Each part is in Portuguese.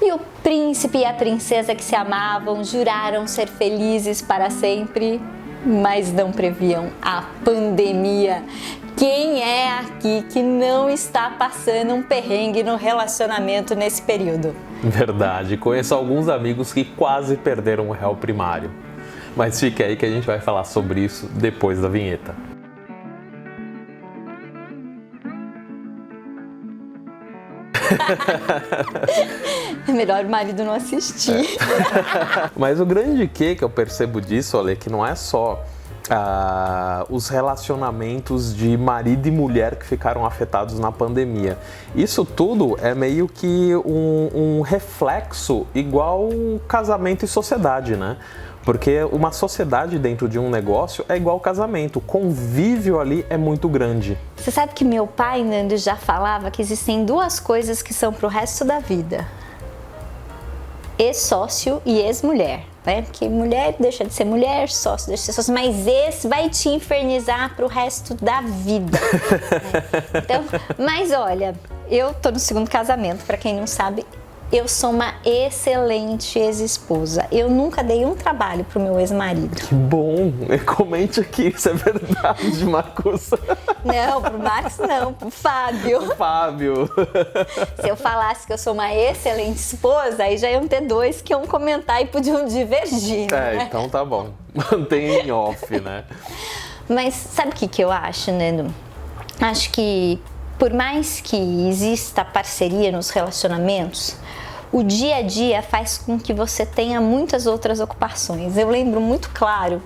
E o príncipe e a princesa que se amavam juraram ser felizes para sempre, mas não previam a pandemia. Quem é aqui que não está passando um perrengue no relacionamento nesse período? Verdade, conheço alguns amigos que quase perderam o réu primário. Mas fique aí que a gente vai falar sobre isso depois da vinheta. É melhor o marido não assistir. Mas o grande que eu percebo disso, olha, é que não é só os relacionamentos de marido e mulher que ficaram afetados na pandemia. Isso tudo é meio que um reflexo igual casamento e sociedade, né? Porque uma sociedade dentro de um negócio é igual casamento, o convívio ali é muito grande. Você sabe que meu pai, Nando, já falava que existem duas coisas que são pro resto da vida: ex-sócio e ex-mulher, né? Porque mulher deixa de ser mulher, sócio deixa de ser sócio, mas esse vai te infernizar pro resto da vida. Né? Então, mas olha, eu tô no segundo casamento, pra quem não sabe. Eu sou uma excelente ex-esposa. Eu nunca dei um trabalho pro meu ex-marido. Que bom! Comente aqui se é verdade, Marcos. Não, pro Marcos não, pro Fábio. O Fábio. Se eu falasse que eu sou uma excelente esposa, aí já iam ter dois que iam comentar e podiam divergir, né? Então tá bom. Mantém em off, né? Mas sabe o que eu acho, Nando? Acho que por mais que exista parceria nos relacionamentos, o dia a dia faz com que você tenha muitas outras ocupações. Eu lembro muito claro,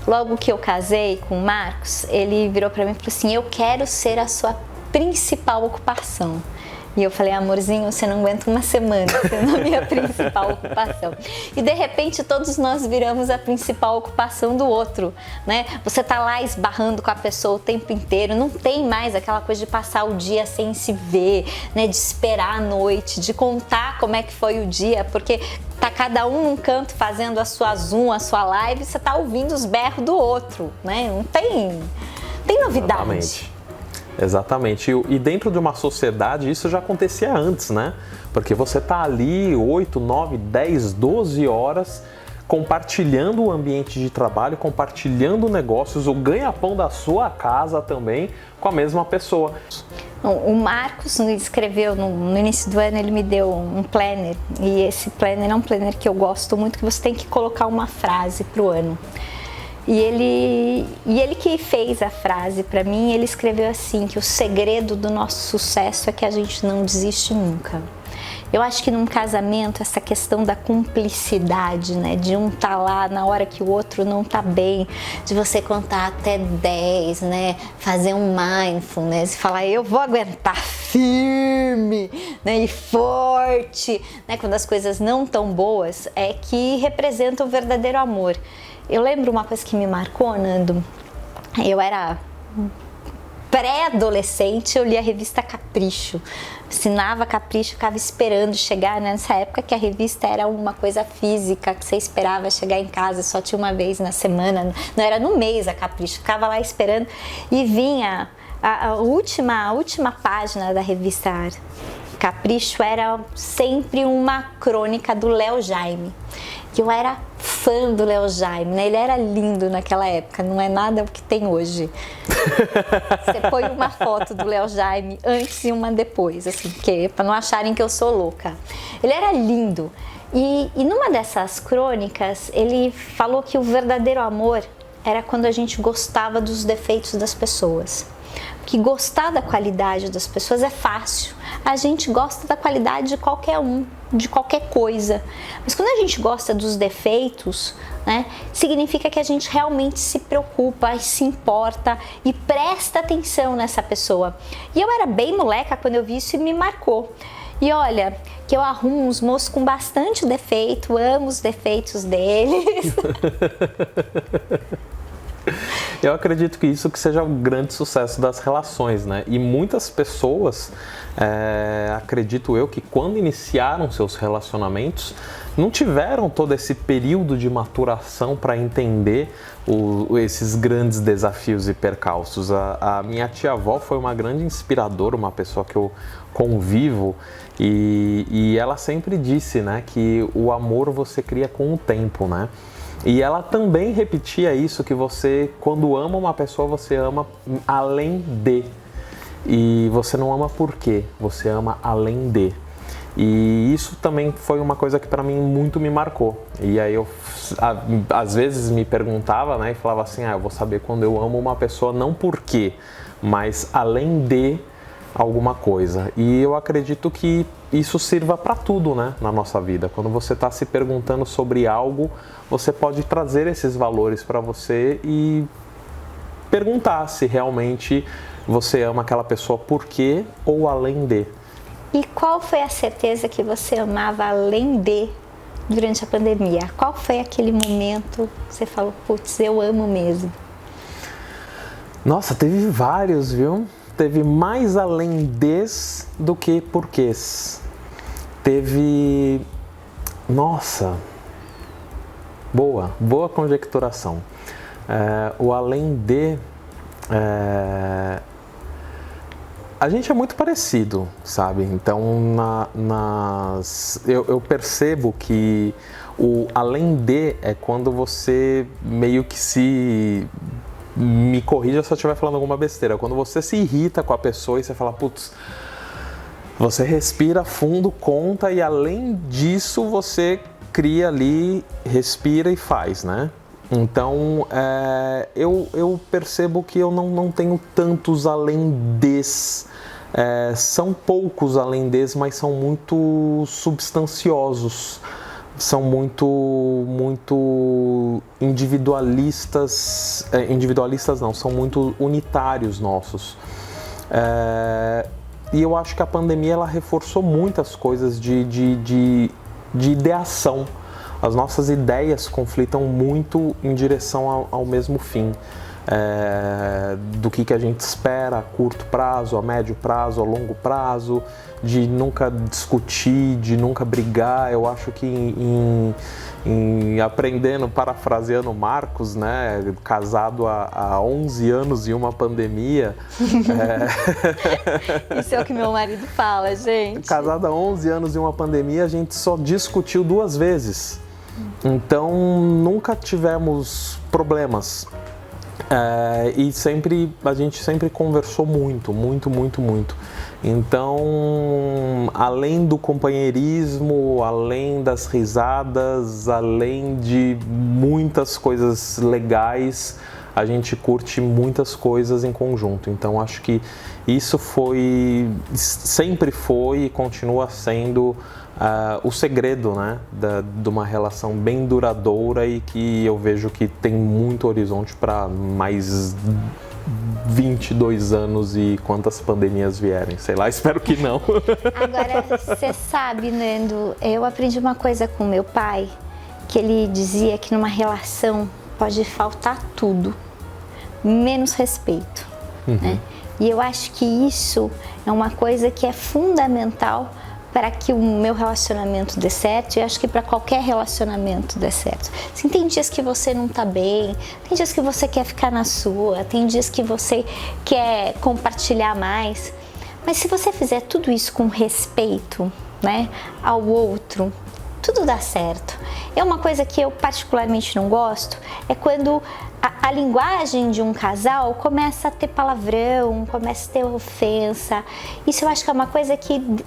logo que eu casei com o Marcos, ele virou para mim e falou assim: eu quero ser a sua principal ocupação. E eu falei: amorzinho, você não aguenta uma semana sendo a minha principal ocupação. E de repente todos nós viramos a principal ocupação do outro, né? Você tá lá esbarrando com a pessoa o tempo inteiro, não tem mais aquela coisa de passar o dia sem se ver, né? De esperar a noite, de contar como é que foi o dia, porque tá cada um num canto fazendo a sua Zoom, a sua live, você tá ouvindo os berros do outro, né? Não tem novidade. Exatamente. E dentro de uma sociedade isso já acontecia antes, né? Porque você tá ali 8, 9, 10, 12 horas compartilhando o ambiente de trabalho, compartilhando negócios, o ganha-pão da sua casa também com a mesma pessoa. O Marcos escreveu no início do ano, ele me deu um planner, e esse planner é um planner que eu gosto muito, que você tem que colocar uma frase pro ano. E ele que fez a frase para mim, ele escreveu assim, que o segredo do nosso sucesso é que a gente não desiste nunca. Eu acho que num casamento, essa questão da cumplicidade, né, de um tá lá na hora que o outro não tá bem, de você contar até 10, né, fazer um mindfulness, falar: eu vou aguentar firme, né, e forte, né, quando as coisas não tão boas, é que representa o verdadeiro amor. Eu lembro uma coisa que me marcou, Nando. Eu era pré-adolescente, eu lia a revista Capricho. Assinava Capricho, ficava esperando chegar, né? Nessa época que a revista era uma coisa física, que você esperava chegar em casa, só tinha uma vez na semana, não era no mês a Capricho, ficava lá esperando e vinha a última página da revista Capricho, era sempre uma crônica do Léo Jaime, que eu era fã do Léo Jaime, né? Ele era lindo naquela época, não é nada o que tem hoje. Você põe uma foto do Léo Jaime antes e uma depois, assim, para não acharem que eu sou louca. Ele era lindo. E numa dessas crônicas, ele falou que o verdadeiro amor era quando a gente gostava dos defeitos das pessoas. Porque gostar da qualidade das pessoas é fácil. A gente gosta da qualidade de qualquer um, de qualquer coisa. Mas quando a gente gosta dos defeitos, né, significa que a gente realmente se preocupa, se importa e presta atenção nessa pessoa. E eu era bem moleca quando eu vi isso e me marcou. E olha, que eu arrumo uns moços com bastante defeito, amo os defeitos deles. Eu acredito que isso que seja o grande sucesso das relações, né? E muitas pessoas, acredito eu, que quando iniciaram seus relacionamentos, não tiveram todo esse período de maturação para entender esses grandes desafios e percalços. A minha tia-avó foi uma grande inspiradora, uma pessoa que eu convivo, e ela sempre disse, né, que o amor você cria com o tempo, né? E ela também repetia isso, que você, quando ama uma pessoa, você ama além de. E você não ama por quê, você ama além de. E isso também foi uma coisa que para mim muito me marcou. E aí eu, às vezes, me perguntava, né, e falava assim, eu vou saber quando eu amo uma pessoa não por quê, mas além de alguma coisa. E eu acredito que isso sirva para tudo, né, na nossa vida. Quando você está se perguntando sobre algo, você pode trazer esses valores para você e perguntar se realmente você ama aquela pessoa por quê ou além de. E qual foi a certeza que você amava além de durante a pandemia? Qual foi aquele momento que você falou, putz, eu amo mesmo? Nossa, teve vários, viu? Teve mais além des do que porquês. Teve... Nossa! Boa conjecturação. O além de... A gente é muito parecido, sabe? Então, eu percebo que o além de é quando você meio que se... Me corrija se eu estiver falando alguma besteira. Quando você se irrita com a pessoa e você fala, putz, você respira fundo, conta e além disso você cria ali, respira e faz, né? Então, eu percebo que eu não tenho tantos além des. São poucos além des, mas são muito substanciosos. São muito individualistas. Individualistas não, são muito unitários nossos. E eu acho que a pandemia ela reforçou muitas coisas de ideação. As nossas ideias conflitam muito em direção ao mesmo fim. Do que a gente espera a curto prazo, a médio prazo, a longo prazo, de nunca discutir, de nunca brigar. Eu acho que aprendendo, parafraseando Marcos, né, casado há 11 anos e uma pandemia. Isso é o que meu marido fala, gente. Casado há 11 anos e uma pandemia, a gente só discutiu 2 vezes. Então, nunca tivemos problemas. E a gente sempre conversou muito. Então, além do companheirismo, além das risadas, além de muitas coisas legais, a gente curte muitas coisas em conjunto. Então, acho que isso sempre foi e continua sendo o segredo, né, de uma relação bem duradoura e que eu vejo que tem muito horizonte para mais 22 anos e quantas pandemias vierem, sei lá, espero que não. Agora, você sabe, Nando, eu aprendi uma coisa com meu pai, que ele dizia que numa relação pode faltar tudo, menos respeito, né? E eu acho que isso é uma coisa que é fundamental para que o meu relacionamento dê certo, e acho que para qualquer relacionamento dê certo. Assim, tem dias que você não tá bem, tem dias que você quer ficar na sua, tem dias que você quer compartilhar mais, mas se você fizer tudo isso com respeito, né, ao outro, tudo dá certo. É uma coisa que eu particularmente não gosto, é quando a linguagem de um casal começa a ter palavrão, começa a ter ofensa. Isso eu acho que é uma coisa que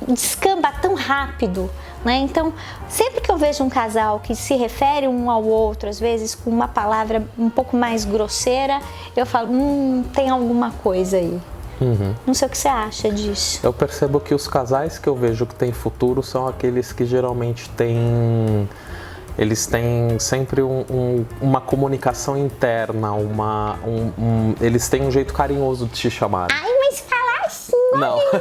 descamba tão rápido, né? Então, sempre que eu vejo um casal que se refere um ao outro, às vezes com uma palavra um pouco mais grosseira, eu falo, tem alguma coisa aí. Não sei o que você acha disso. Eu percebo que os casais que eu vejo que têm futuro são aqueles que geralmente eles têm sempre uma comunicação interna, eles têm um jeito carinhoso de te chamar. Ai, mas fala assim, não. Eu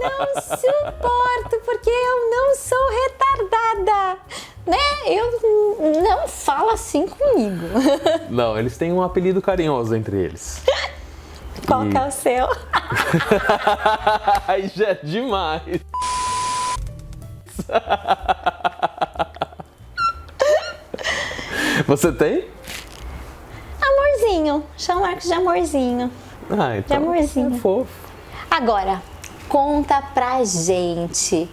não suporto, porque eu não sou retardada, né? Não fala assim comigo. Não, eles têm um apelido carinhoso entre eles. Qual que é o seu? Aí já é demais. Você tem? Amorzinho. Chama o Marcos de amorzinho. Ah, então. De amorzinho. É fofo. Agora, conta pra gente.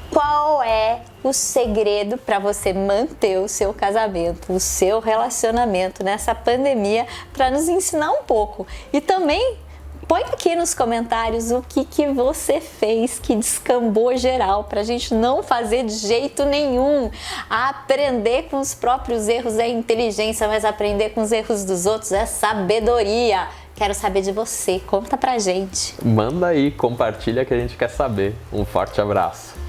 Qual é o segredo para você manter o seu casamento, o seu relacionamento nessa pandemia, para nos ensinar um pouco? E também põe aqui nos comentários o que você fez que descambou geral, para a gente não fazer de jeito nenhum. Aprender com os próprios erros é inteligência, mas aprender com os erros dos outros é sabedoria. Quero saber de você, conta pra gente. Manda aí, compartilha que a gente quer saber. Um forte abraço.